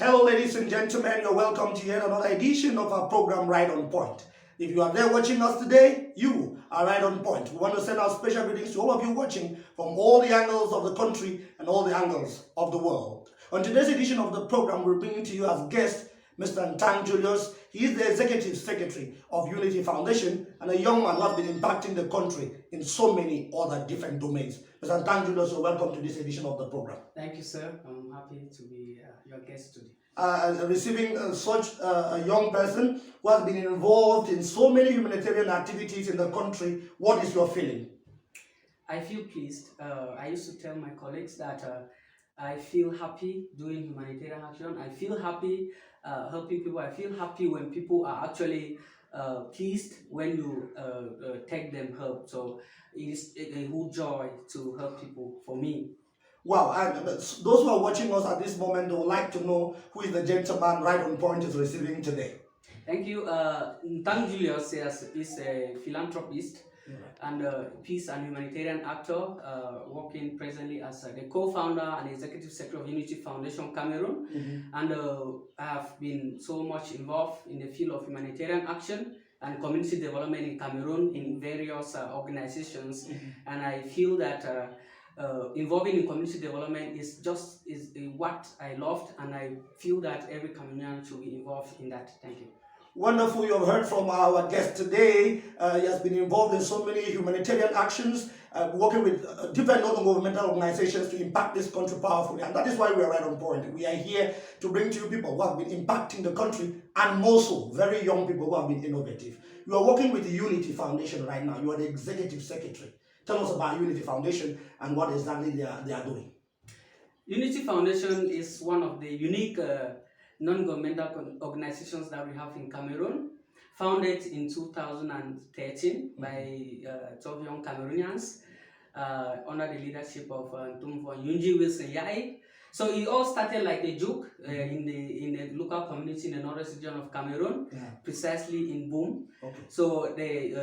Hello, ladies and gentlemen. You're welcome to yet another edition of our program, Right on Point. If you are there watching us today, you are right on point. We want to send out special greetings to all of you watching from all the angles of the country and all the angles of the world. On today's edition of the program, we're bringing to you as guest Mr. Ntang Julius. He is the Executive Secretary of Unity Foundation and a young man who has been impacting the country in so many other different domains. Mr. Ntang Julius, you're welcome to this edition of the program. Thank you, sir. I'm happy to be your guest today. Receiving such a young person who has been involved in so many humanitarian activities in the country, what is your feeling? I feel pleased. I used to tell my colleagues that I feel happy doing humanitarian action. I feel happy helping people. I feel happy when people are actually pleased when you take them help. So it is a whole joy to help people for me. Wow, and those who are watching us at this moment, they would like to know who is the gentleman Right on Point is receiving today. Thank you. Ntang Julius is a philanthropist and a peace and humanitarian actor, working presently as the co-founder and executive secretary of Unity Foundation Cameroon. And I have been so much involved in the field of humanitarian action and community development in Cameroon in various organizations. And I feel that involving in community development is what I loved, and I feel that every Cameroonian should be involved in that. Thank you. Wonderful. You have heard from our guest today. He has been involved in so many humanitarian actions, working with different non-governmental organizations to impact this country powerfully. And that is why we are right on point. We are here to bring to you people who have been impacting the country, and more so, very young people who have been innovative. You are working with the Unity Foundation right now. You are the executive secretary. Tell us about Unity Foundation and what exactly they are doing. Unity Foundation is one of the unique non-governmental organizations that we have in Cameroon, founded in 2013 by 12 young Cameroonians under the leadership of Waingeh. So it all started like a joke in the local community in the northern region of Cameroon, precisely in Boom. Okay. So the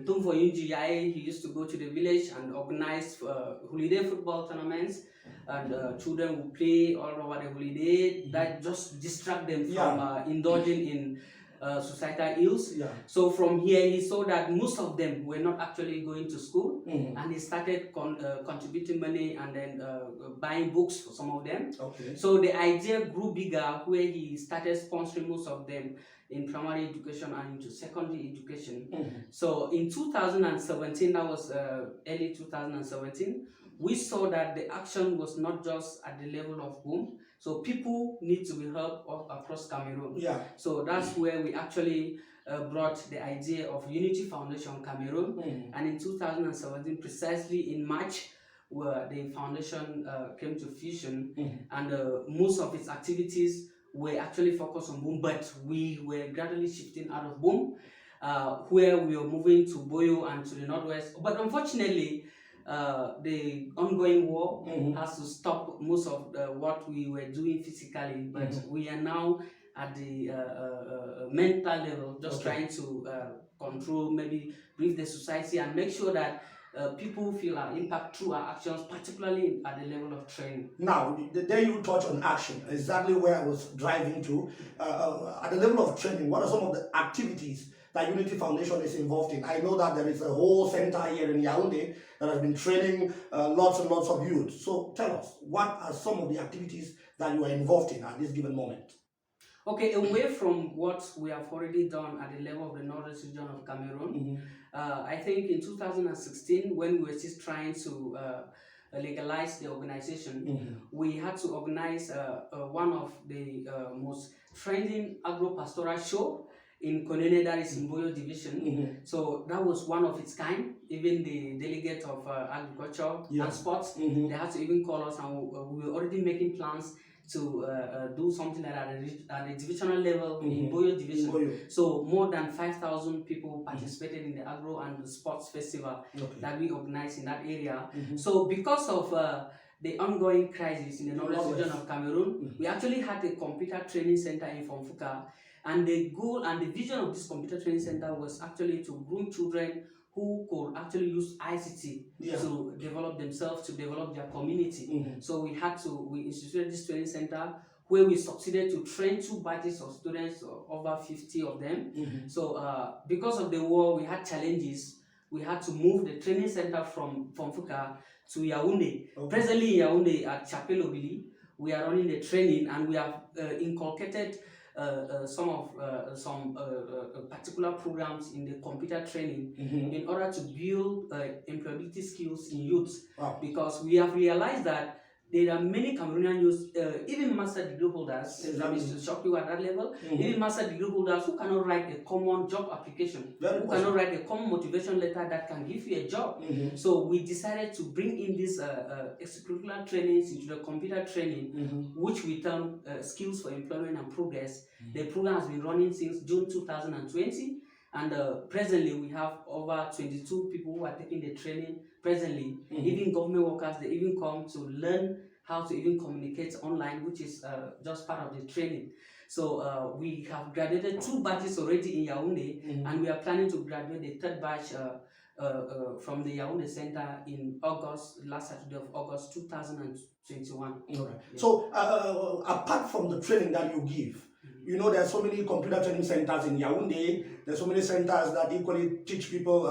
Waingeh, he used to go to the village and organize holiday football tournaments, and children would play all over the holiday. That just distract them from indulging in societal ills. So from here he saw that most of them were not actually going to school, and he started contributing money and then buying books for some of them. So the idea grew bigger, where he started sponsoring most of them in primary education and into secondary education. So in 2017, that was early 2017, we saw that the action was not just at the level of Boom. So people need to be helped across Cameroon. So that's where we actually brought the idea of Unity Foundation Cameroon. And in 2017, precisely in March, where the foundation came to fusion, and most of its activities were actually focused on Boom, but we were gradually shifting out of Boom, where we were moving to Boyo and to the northwest. But unfortunately, the ongoing war has to stop most of what we were doing physically, but we are now at the mental level, just trying to control, maybe brief the society and make sure that people feel our impact through our actions, particularly at the level of training. Now, there you touch on action, exactly where I was driving to. At the level of training, what are some of the activities that Unity Foundation is involved in? I know that there is a whole center here in Yaoundé that has been training lots and lots of youth. So tell us, what are some of the activities that you are involved in at this given moment? Okay, away from what we have already done at the level of the northern region of Cameroon, I think in 2016, when we were just trying to legalize the organization, we had to organize one of the most trending agro-pastoral show in Konene, that is in Boyo division. So that was one of its kind. Even the delegate of agriculture and sports, they had to even call us, and we were already making plans to do something like at the divisional level in Boyo division. So more than 5,000 people participated in the agro and the sports festival that we organized in that area. So because of the ongoing crisis in the northern region of Cameroon, we actually had a computer training center in Fonfuka. And the goal and the vision of this computer training center was actually to groom children who could actually use ICT to develop themselves, to develop their community. So we instituted this training center where we succeeded to train 2 batches of students, over 50 of them. So because of the war, we had challenges. We had to move the training center from Fuka to Yaoundé. Presently in Yaoundé at Chapelobili, we are running the training, and we have inculcated some particular programs in the computer training in order to build employability skills in youth. Because we have realized that there are many Cameroonian youth, even master degree holders, to shock you at that level, even master degree holders who cannot write a common job application, who cannot write a common motivation letter that can give you a job. So we decided to bring in these extracurricular trainings into the computer training, which we term Skills for Employment and Progress. The program has been running since June 2020. And presently, we have over 22 people who are taking the training presently. Even government workers, they even come to learn how to even communicate online, which is just part of the training. So we have graduated 2 batches already in Yaoundé, and we are planning to graduate the 3rd batch from the Yaoundé Center in August, last Saturday of August 2021. All right. Yeah. So apart from the training that you give, you know, there are so many computer training centers in Yaoundé. There's so many centers that equally teach people,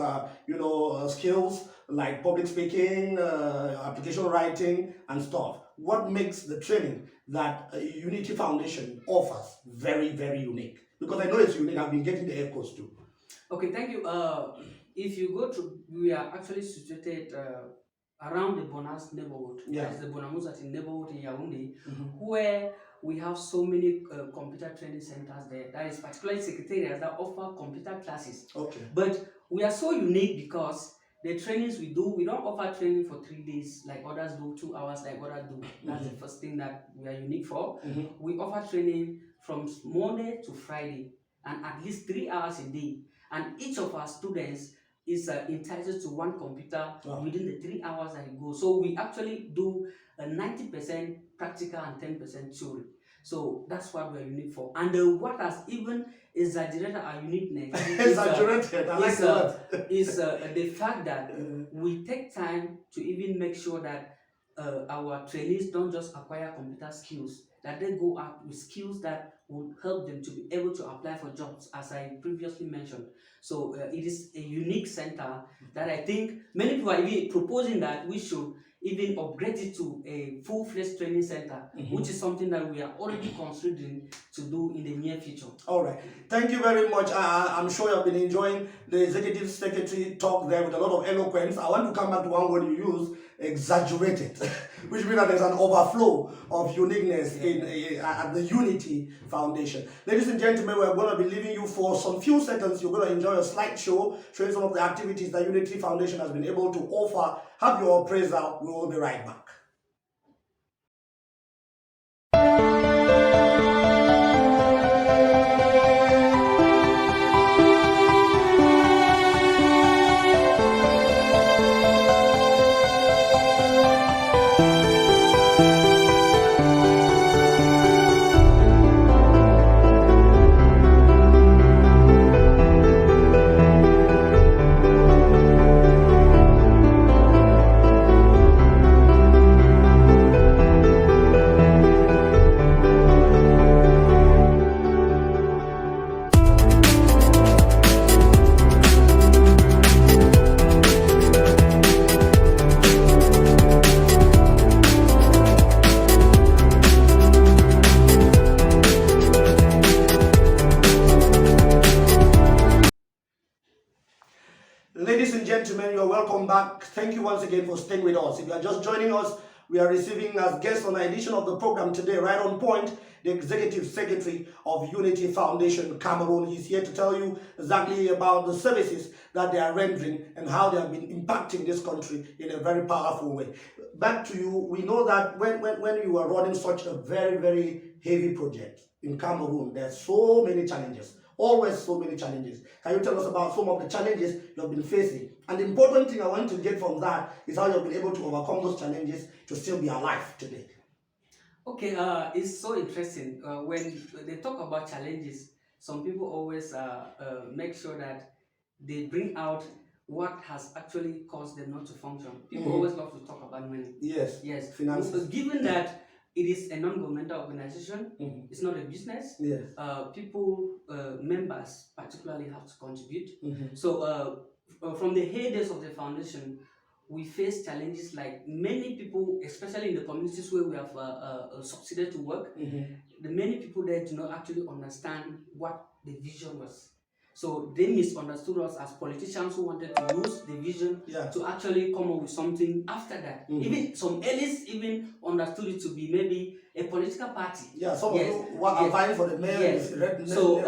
skills like public speaking, application writing, and stuff. What makes the training that Unity Foundation offers very, very unique? Because I know it's unique. I've been getting the echoes too. Okay, thank you. If you go to, we are actually situated around the Bonas neighborhood. Yeah. That is the Bonamuzati neighborhood in Yaoundé, where we have so many computer training centers there. That is particularly secretariats that offer computer classes. Okay. But we are so unique because the trainings we do, we don't offer training for 3 days like others do, 2 hours like others do. That's the first thing that we are unique for. We offer training from Monday to Friday, and at least 3 hours a day. And each of our students is entitled to 1 computer within the 3 hours that it goes. So we actually do 90% practical and 10% theory. So that's what we're unique for. And what has even exaggerated our uniqueness is the fact that we take time to even make sure that our trainees don't just acquire computer skills, that they go out with skills that will help them to be able to apply for jobs, as I previously mentioned. So it is a unique center that I think many people are even proposing that we should even upgrade it to a full-fledged training center, which is something that we are already considering to do in the near future. All right. Thank you very much. I'm sure you have been enjoying the executive secretary talk there with a lot of eloquence. I want to come back to one word you use, exaggerated, which means that there's an overflow of uniqueness at the Unity Foundation. Ladies and gentlemen, we're going to be leaving you for some few seconds. You're going to enjoy a slideshow showing some of the activities that Unity Foundation has been able to offer. Have your appraisal. We will be right back. Ladies and gentlemen, you're welcome back. Thank you once again for staying with us. If you are just joining us, we are receiving as guests on the edition of the program today, right on point, the Executive Secretary of Unity Foundation Cameroon. He's here to tell you exactly about the services that they are rendering and how they have been impacting this country in a very powerful way. Back to you, we know that when you are running such a very, very heavy project in Cameroon, there are so many challenges. Always so many challenges. Can you tell us about some of the challenges you have been facing? And the important thing I want to get from that is how you have been able to overcome those challenges to still be alive today. Okay, it's so interesting. When they talk about challenges, some people always make sure that they bring out what has actually caused them not to function. People always love to talk about money. Yes. Yes. Finances. Given that it is a non-governmental organization. It's not a business. Yes. People, members particularly have to contribute. So from the heydays of the foundation, we face challenges like many people, especially in the communities where we have succeeded to work. The many people there do not actually understand what the vision was. So they misunderstood us as politicians who wanted to use the vision to actually come up with something after that. Even some elites even understood it to be maybe a political party. Yeah, some of who are vying for the mayor. So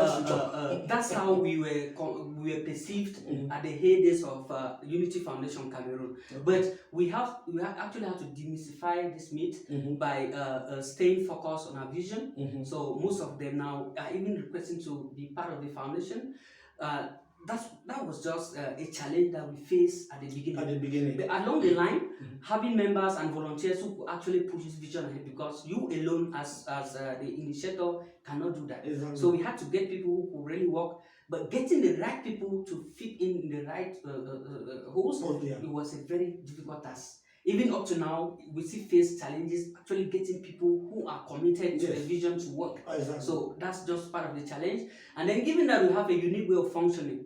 that's how we were perceived at the heydays of Unity Foundation Cameroon. But we actually have to demystify this myth by staying focused on our vision. So most of them now are even requesting to be part of the foundation. That was just a challenge that we faced at the beginning. But along the line, having members and volunteers who could actually push this vision ahead, because you alone as the initiator cannot do that. Exactly. So we had to get people who could really work, but getting the right people to fit in the right holes, it was a very difficult task. Even up to now, we still face challenges actually getting people who are committed to the vision to work. Exactly. So that's just part of the challenge. And then given that we have a unique way of functioning,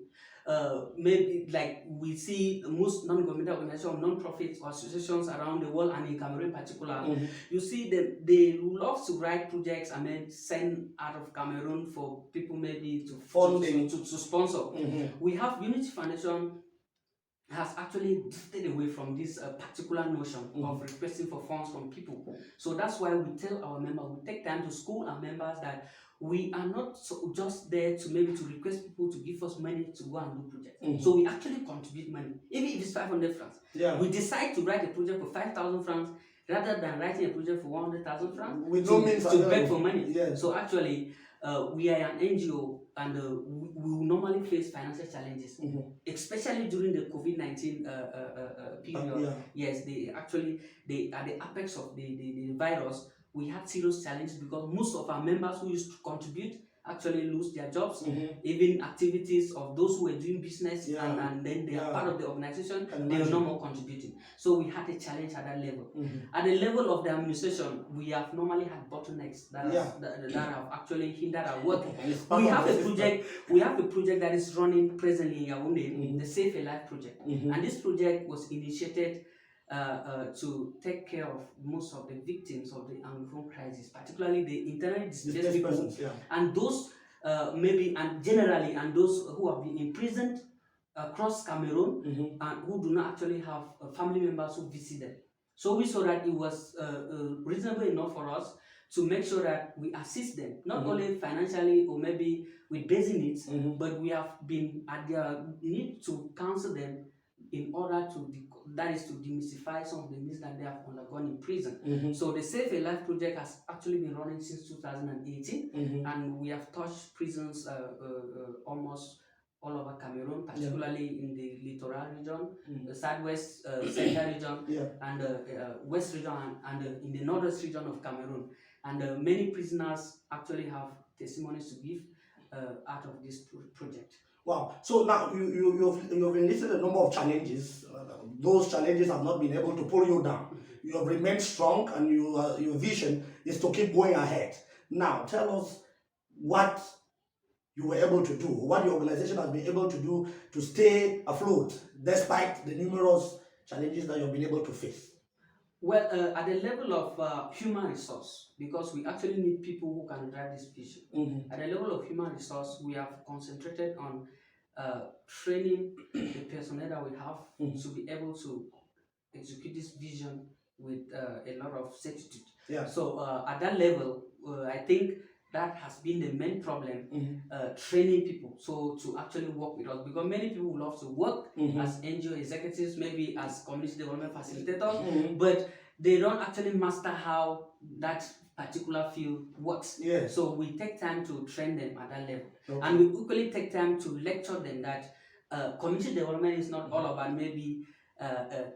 maybe like we see most non-governmental organizations, non-profits or associations around the world and in Cameroon in particular, you see that they love to write projects and then send out of Cameroon for people maybe to sponsor. We have Unity Foundation has actually drifted away from this particular notion of requesting for funds from people. So that's why we tell our members, we take time to school our members that we are not just there to maybe to request people to give us money to go and do projects. So we actually contribute money, even if it's 500 francs. We decide to write a project for 5,000 francs rather than writing a project for 100,000 francs to beg for money. So actually, we are an NGO, and we will normally face financial challenges, especially during the COVID-19 period. Yes, they at the apex of the virus, we had serious challenges because most of our members who used to contribute actually lose their jobs, even activities of those who were doing business and then they are part of the organization, they are no more contributing. So we had a challenge at that level. At the level of the administration, we have normally had bottlenecks that have actually hindered our work. We have a project that is running presently in Yaoundé, the Save a Life project. And this project was initiated to take care of most of the victims of the Anglophone crisis, particularly the internally displaced people, and those generally those who have been imprisoned across Cameroon and who do not actually have family members who visit them. So we saw that it was reasonable enough for us to make sure that we assist them, not only financially or maybe with basic needs, but we have been at their need to counsel them in order to demystify some of the myths that they have undergone in prison. So the Save a Life project has actually been running since 2018, and we have touched prisons almost all over Cameroon, particularly in the littoral region, the southwest central region, and west region, and in the northwest region of Cameroon. And many prisoners actually have testimonies to give out of this project. Wow. So now you've enlisted a number of challenges. Those challenges have not been able to pull you down. You have remained strong, and your vision is to keep going ahead. Now, tell us what you were able to do, what the organization has been able to do to stay afloat despite the numerous challenges that you've been able to face. Well, at the level of human resource, because we actually need people who can drive this vision. At the level of human resource, we have concentrated on training the personnel that we have to be able to execute this vision with a lot of certitude. So at that level, I think that has been the main problem, training people so to actually work with us, because many people would love to work as NGO executives, maybe as community development facilitators, but they don't actually master how that particular field works. So we take time to train them at that level, and we equally take time to lecture them that community development is not all about maybe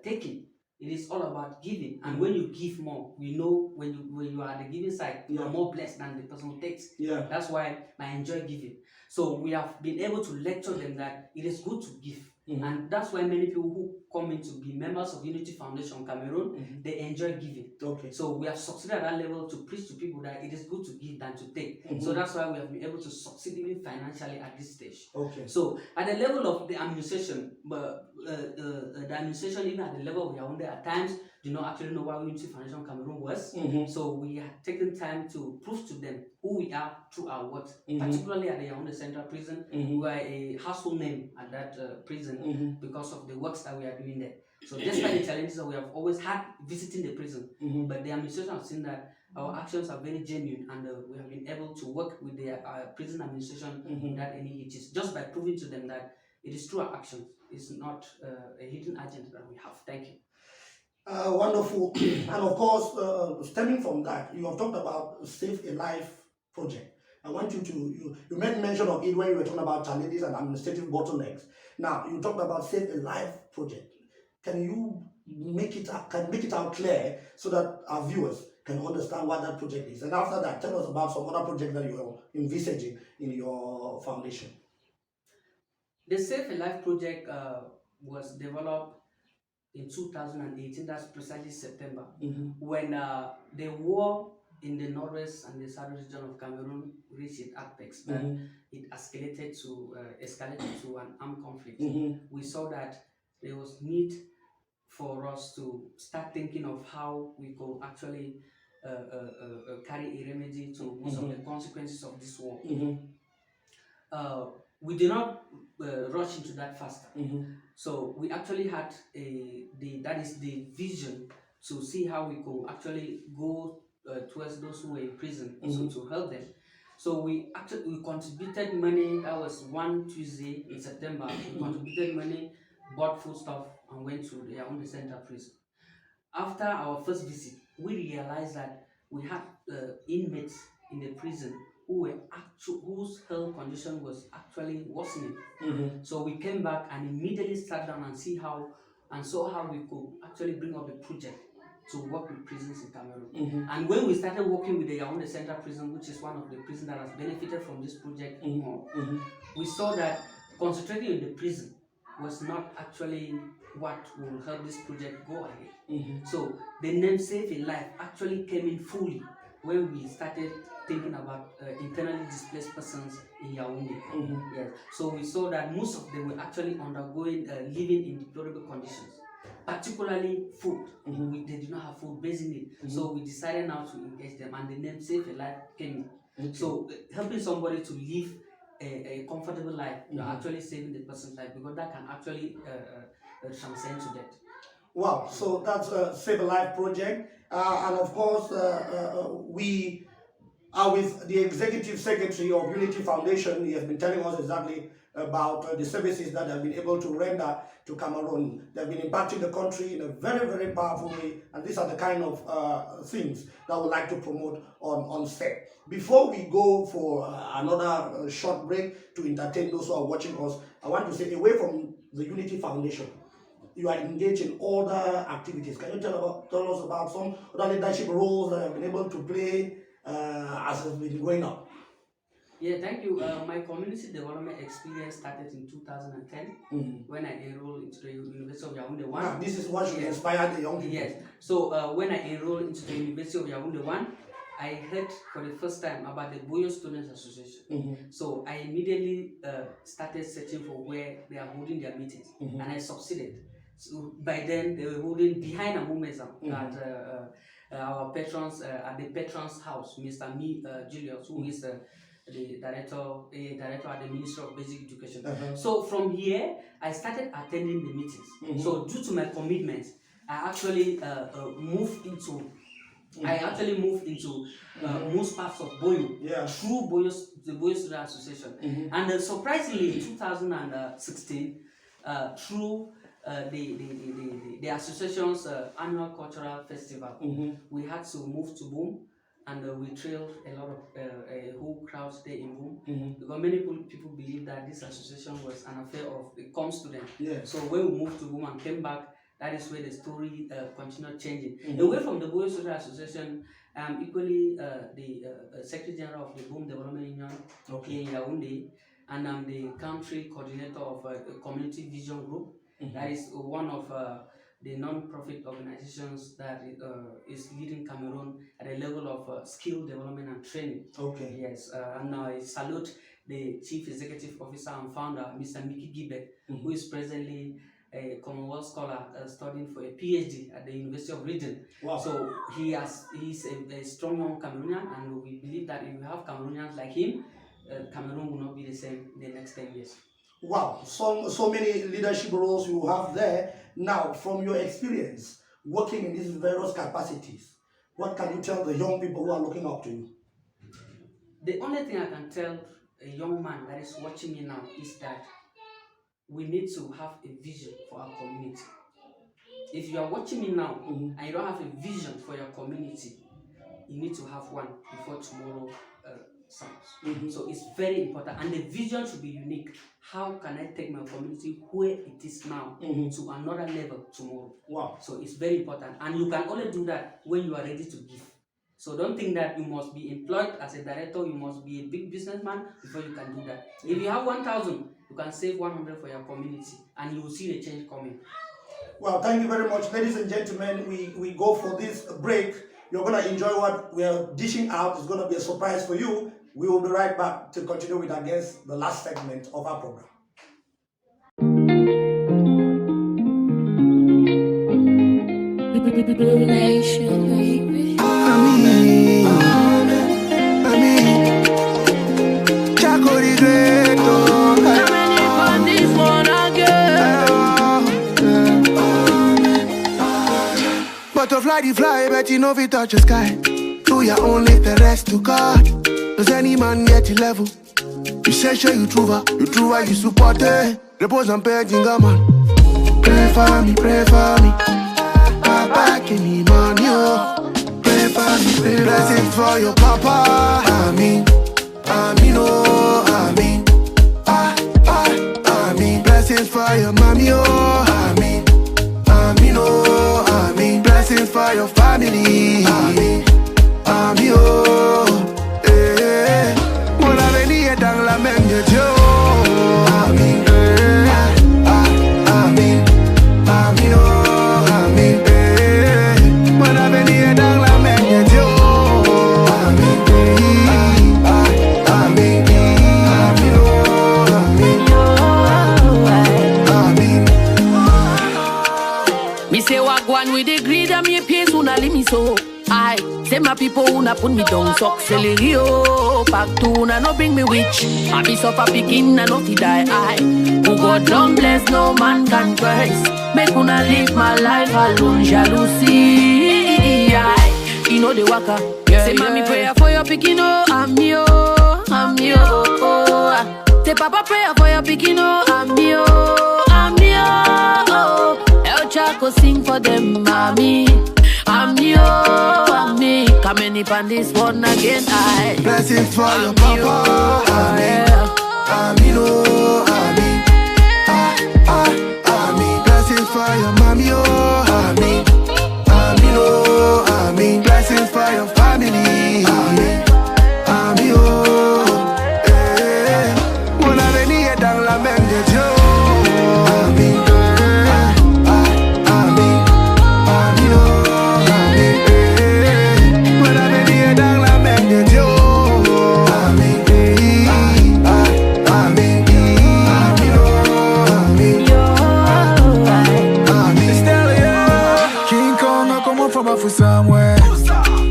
taking. It is all about giving, and when you give more, we know when you are at the giving side, you are more blessed than the person who takes. That's why I enjoy giving. So we have been able to lecture them that it is good to give, And that's why many people who come in to be members of Unity Foundation Cameroon, they enjoy giving. Okay. So we have succeeded at that level to preach to people that it is good to give than to take. So that's why we have been able to succeed even financially at this stage. Okay. So at the level of the administration, the administration even at the level of Yaoundé at times do not actually know what Unity Foundation Cameroon was. So we have taken time to prove to them who we are through our work, particularly at the Yaoundé Central Prison. We are a household name at that prison because of the works that we are doing there. So despite the challenges that we have always had visiting the prison, but the administration has seen that our actions are very genuine, and we have been able to work with the prison administration without any hitches, just by proving to them that it is through our actions. It's not a hidden agenda that we have. Thank you. Wonderful. And of course, stemming from that, you have talked about Save a Life project. I want you to, you made mention of it when you were talking about challenges and administrative bottlenecks. Now, you talked about Save a Life project. Can you make it out clear so that our viewers can understand what that project is? And after that, tell us about some other projects that you are envisaging in your foundation. The Save a Life project was developed in 2018, that's precisely September, when the war in the northwest and the southern region of Cameroon reached its apex, but it escalated to an armed conflict. We saw that there was need for us to start thinking of how we could actually carry a remedy to most of the consequences of this war. We did not rush into that faster. So we actually had the vision to see how we could actually go towards those who were in prison, so to help them. So we contributed money. That was one Tuesday in September. We contributed money, bought foodstuff, and went to the Yaoundé Central Prison. After our first visit, we realized that we had inmates in the prison whose health condition was actually worsening. So we came back and immediately sat down and saw how we could actually bring up a project to work with prisons in Cameroon. And when we started working with the Yaoundé Central Prison, which is one of the prisons that has benefited from this project more, we saw that concentrating in the prison was not actually what will help this project go ahead. So the name Save a Life actually came in fully when we started thinking about internally displaced persons in Yaoundé. Yes. So we saw that most of them were actually undergoing living in deplorable conditions, particularly food. They did not have food, basic need. So we decided now to engage them, and the name Save a Life came in. So helping somebody to live a comfortable life, you're actually saving the person's life, because that can actually transcend to death. Wow, so that's a Save a Life project. And of course, we are with the Executive Secretary of Unity Foundation. He has been telling us exactly about the services that they have been able to render to Cameroon. They have been impacting the country in a very, very powerful way. And these are the kind of things that we like to promote on set. Before we go for another short break to entertain those who are watching us, I want to say, away from the Unity Foundation, you are engaged in other activities. Can you tell us about some other leadership roles that you have been able to play as it's been going on? Yeah, thank you. My community development experience started in 2010 when I enrolled into the University of Yaoundé 1. Now, this is what should inspire the young people. Yes. So when I enrolled into the University of Yaoundé 1, I heard for the first time about the Boyo Students Association. So I immediately started searching for where they are holding their meetings, and I succeeded. So by then they were holding behind Amumeza at our patrons at the patron's house, Mr. Julius, who is the director at the Ministry of Basic Education. So from here, I started attending the meetings. So due to my commitments, I actually moved into most parts of Boyo through the Boyo Student Association. And surprisingly, in 2016, through the association's annual cultural festival, we had to move to Boom, and we trailed a lot of a whole crowd there in Boom, because many people believe that this association was an affair of the com students. So when we moved to Boom and came back, that is where the story continued changing. Away from the Boyo Student Association, equally the Secretary General of the Boom Development Union in Yaoundé, and I'm the country coordinator of a community vision group. That is one of the non-profit organizations that is leading Cameroon at a level of skill development and training. Okay. Yes, and I salute the Chief Executive Officer and founder, Mr. Mickey Gibbet, who is presently a Commonwealth scholar studying for a PhD at the University of Regent. Wow. So he's a strong young Cameroonian, and we believe that if we have Cameroonians like him, Cameroon will not be the same in the next 10 years. Wow, so many leadership roles you have there. Now, from your experience working in these various capacities, what can you tell the young people who are looking up to you? The only thing I can tell a young man that is watching me now is that we need to have a vision for our community. If you are watching me now and you don't have a vision for your community, you need to have one before tomorrow comes. So it's very important, and the vision should be unique. How can I take my community where it is now to another level tomorrow? Wow. So it's very important, and you can only do that when you are ready to give. So don't think that you must be employed as a director, you must be a big businessman before you can do that. If you have 1,000, you can save 100 for your community, and you will see the change coming. Well, thank you very much, ladies and gentlemen. We go for this break. You're going to enjoy what we are dishing out. It's going to be a surprise for you. We will be right back to continue with our guest, the last segment of our program. Butterfly the fly, but you know if you touch the sky. Do your own, leave the rest to God. Does any man get your level? You say sure you true, you support it. Repose and pay man. Pray for me, Papa give me money, oh. Pray for me, blessings for your papa. Amen, oh, amen. Amen. Blessings for your mommy, oh, amen. Oh, amen. Blessings for your family, amen. Oh, eh. Mon avenir est dans la main de Dieu. Amen. Amen. Amen. Oh, amen. Mon avenir est dans la main de Dieu. Amen. Amen. Amen. Oh, amen. Amen. Me say wagwan with the greed and me pace una leave me so. I say my people una put me down so celery oh. Back to una no bring me witch. I be suffer picking and no fi die. I who God don't bless no man can curse. Make una live my life alone jealousy. I you know the waka. Yeah, say mommy prayer for your picking oh. I'm yo. Say papa prayer for your picking oh. I'm yo. El Chaco sing for them, mommy. I'm me. Coming up on this one again, I. Blessings for your papa, amen. Amen, oh, amen. Amen. Blessings for your mommy, oh, amen. Amen, oh, amen. Blessings for your family, amen. Amen, oh, eh. Mon avenir est dans la main de Dieu, amen.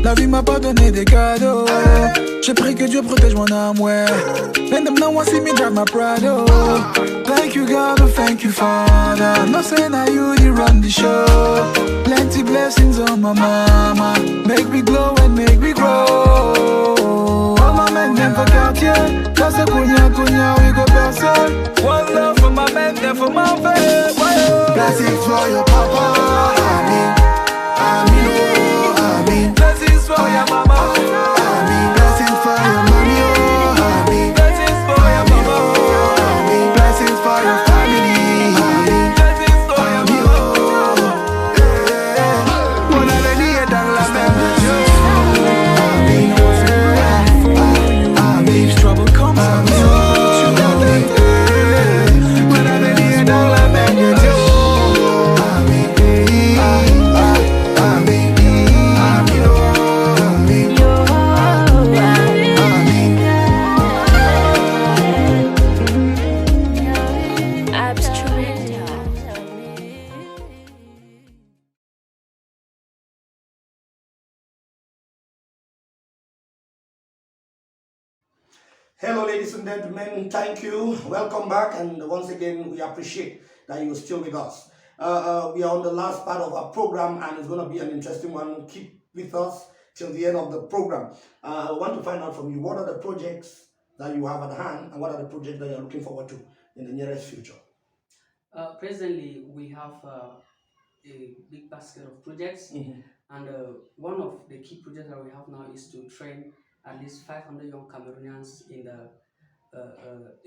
La vie m'a pas donné des cadeaux. J'ai pris que Dieu protège mon âme, ouais. And them now want see me drive my Prado. Thank you God, oh thank you Father. No say now you the run the show. Plenty blessings on my mama. Make me glow and make me grow. All my men them for Cartier. Cause the kunya we go person. One love for my men, them for my faith. Blessings for your papa, amen. Amen, oh, amen. Blessings for your mama, amen. Blessings for your mommy, oh, amen. Blessings for your mama, amen. Blessings for your family, amen. Blessings for your mama, mon avenir est dans la main de Dieu. Amen. Amen. Trouble comes, amen. Hello, ladies and gentlemen. Thank you. Welcome back. And once again, we appreciate that you're still with us. We are on the last part of our program, and it's going to be an interesting one. Keep with us till the end of the program. I want to find out from you, what are the projects that you have at hand, and what are the projects that you're looking forward to in the nearest future? Presently, we have a big basket of projects, and one of the key projects that we have now is to train at least 500 young Cameroonians in the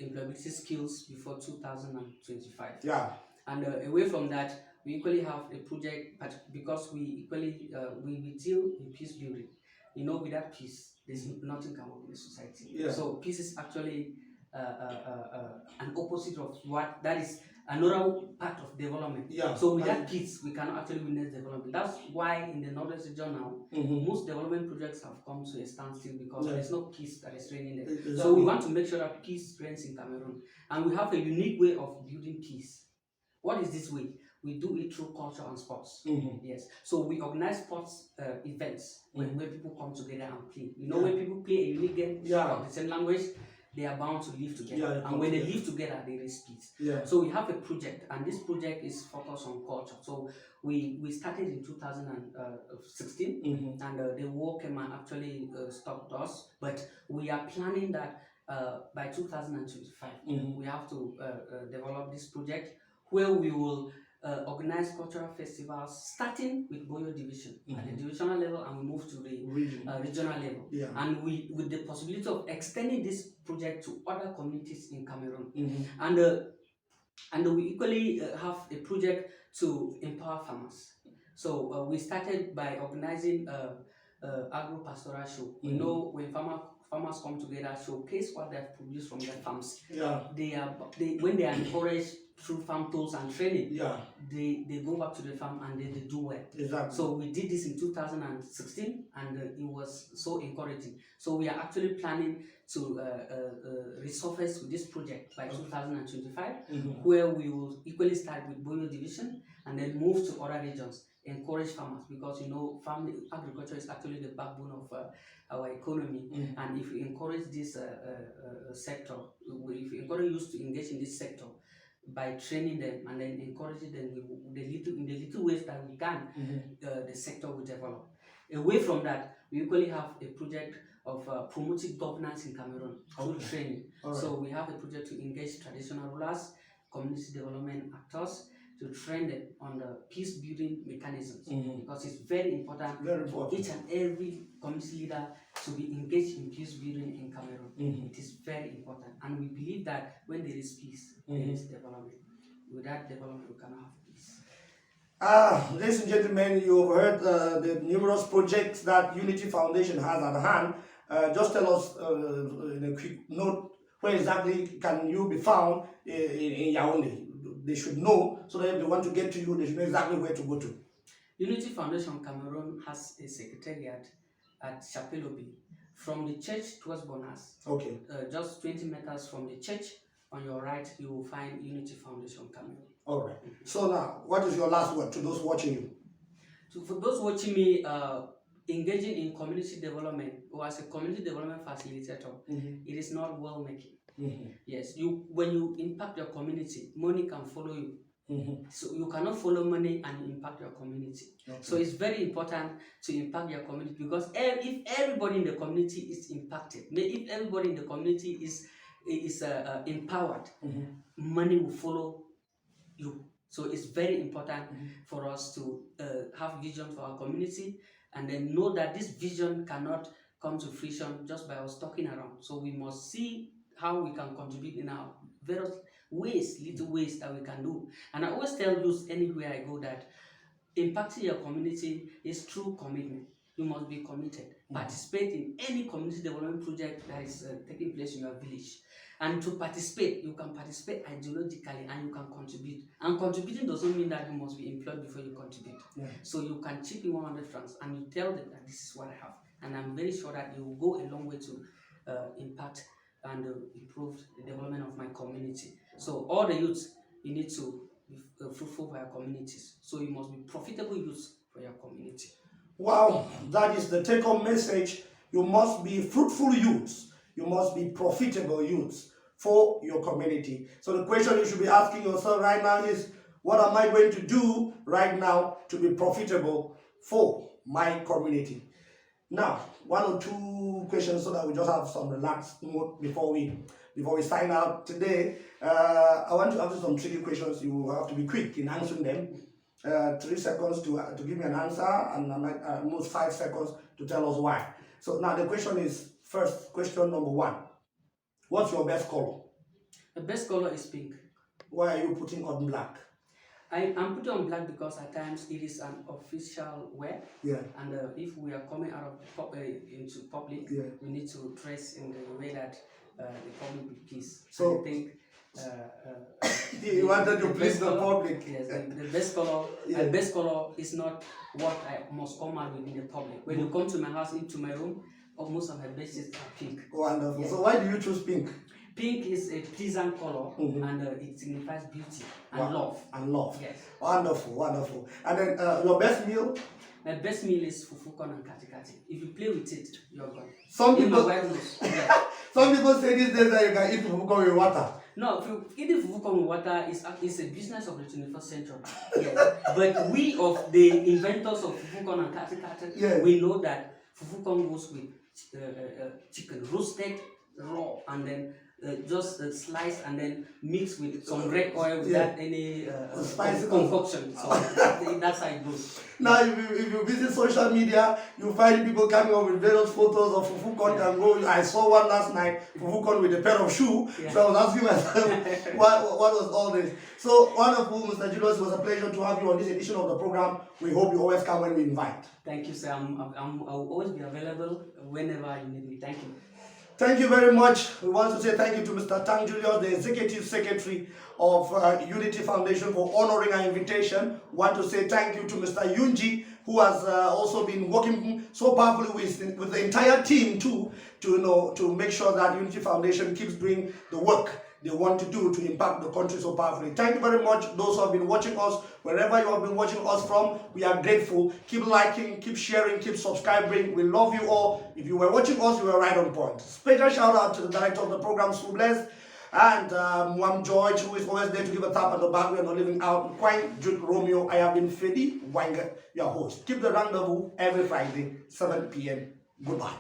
employability skills before 2025. Yeah. And away from that, we equally have a project, but because we equally we deal in peace building. You know, without peace, there's nothing can work in the society. Yeah. So peace is actually an opposite of what that is another part of development. Yeah. So without peace, we cannot actually witness development. That's why in the northern region now, most development projects have come to a standstill because there's no peace that is reigning there. Exactly. So we want to make sure that peace reigns in Cameroon, and we have a unique way of building peace. What is this way? We do it through culture and sports. Yes. So we organize sports events where people come together and play. You know, when people play a unique game of the same language, they are bound to live together. And when they live together, there is peace. Yeah. So we have a project, and this project is focused on culture. So we started in 2016, and the war came and actually stopped us. But we are planning that by 2025, we have to develop this project where we will organize cultural festivals, starting with Boyo Division at the divisional level, and we move to the regional level. Yeah. And we, with the possibility of extending this project to other communities in Cameroon. And we equally have a project to empower farmers. So we started by organizing agro-pastoral show. You know, when farmers come together, showcase what they have produced from their farms. Yeah. When they are encouraged through farm tools and training, they go back to the farm and they do well. Exactly. So we did this in 2016, and it was so encouraging. So we are actually planning to resurface with this project by 2025, where we will equally start with Boyo Division and then move to other regions, encourage farmers, because you know, agriculture is actually the backbone of our economy. And if we encourage this sector, if we encourage youth to engage in this sector by training them and then encouraging them in the little ways that we can, the sector will develop. Away from that, we equally have a project of promoting governance in Cameroon through training. So we have a project to engage traditional rulers, community development actors, to train them on the peace building mechanisms, because it's very important for each and every community leader to be engaged in peace building in Cameroon. It is very important, and we believe that when there is peace, there is development. Without development, we cannot have peace. Ladies and gentlemen, you've heard the numerous projects that Unity Foundation has at hand. Just tell us in a quick note, where exactly can you be found in Yaoundé? They should know, so that if they want to get to you, they should know exactly where to go to. Unity Foundation Cameroon has a secretariat at Chapelobi, from the church towards Bonas. Okay. Just 20 meters from the church, on your right, you will find Unity Foundation Cameroon. All right. So now, what is your last word to those watching you? So for those watching me, engaging in community development or as a community development facilitator, it is not well making. Yes, when you impact your community, money can follow you. So you cannot follow money and impact your community. So it's very important to impact your community, because if everybody in the community is impacted, if everybody in the community is empowered, money will follow you. So it's very important for us to have vision for our community, and then know that this vision cannot come to fruition just by us talking around. So we must see how we can contribute in our various ways, little ways that we can do. And I always tell youth anywhere I go that impacting your community is through commitment. You must be committed. Participate in any community development project that is taking place in your village. And to participate, you can participate ideologically and you can contribute. And contributing doesn't mean that you must be employed before you contribute. So you can chip in 100 francs and you tell them that this is what I have. And I'm very sure that you will go a long way to impact and improve the development of my community. So all the youths, you need to be fruitful for your communities. So you must be profitable youths for your community. Wow, that is the take-home message. You must be fruitful youths You must be profitable youths for your community. So the question you should be asking yourself right now is, what am I going to do right now to be profitable for my community? Now, one or two questions so that we just have some relaxed mood before we sign out today. I want to ask you some tricky questions. You have to be quick in answering them. 3 seconds to give me an answer, and almost 5 seconds to tell us why. So now the question is, first question number 1. What's your best color? The best color is pink. Why are you putting on black? I'm putting on black because at times it is an official wear. Yeah. And if we are coming out of into public, Yeah. we need to dress in the way that the public will please. So I think you wanted to please the public. Yes, the best color. Yeah. The best color is not what I must come out with in the public. When you come to my house, into my room, most of my bedsheets are pink. Wonderful. Yes. So why do you choose pink? Pink is a pleasant color, and it signifies beauty and love. And love. Yes. Wonderful, wonderful. And then your best meal? My best meal is fufu corn and kati kati. If you play with it, you're gone. Some Even my people, wife knows. Yeah. some people say these days that you can eat fufu corn with water. No, eating fufu corn with water is a business of the 21st century. Yes. But we of the inventors of fufu corn and kati kati, Yeah. we know that fufu corn goes with chicken roasted raw, and then just sliced and then mixed with some red oil without any Spicy concoction. So that's how it goes. Now, if you visit social media, you find people coming up with various photos of fufu corn and go. I saw one last night, fufu corn with a pair of shoes. Yeah. So I was asking myself, what was all this? So wonderful, Mr. Julius. It was a pleasure to have you on this edition of the program. We hope you always come when we invite. Thank you, sir. I'll always be available whenever you need me. Thank you. Thank you very much. We want to say thank you to Mr. Tang Julius, the Executive Secretary of Unity Foundation, for honoring our invitation. We want to say thank you to Mr. Yunji, who has also been working so powerfully with the entire team too, to make sure that Unity Foundation keeps doing the work they want to do to impact the country so powerfully. Thank you very much, those who have been watching us, wherever you have been watching us from. We are grateful. Keep liking, keep sharing, keep subscribing. We love you all. If you were watching us, you were right on point. Special shout out to the director of the program, Subless, and Mwam George, who is always there to give a tap on the back. We are not living out. Quine, Jude, Romeo. I have been Ferdy, Waingeh, your host. Keep the rendezvous every Friday, 7 p.m. Goodbye.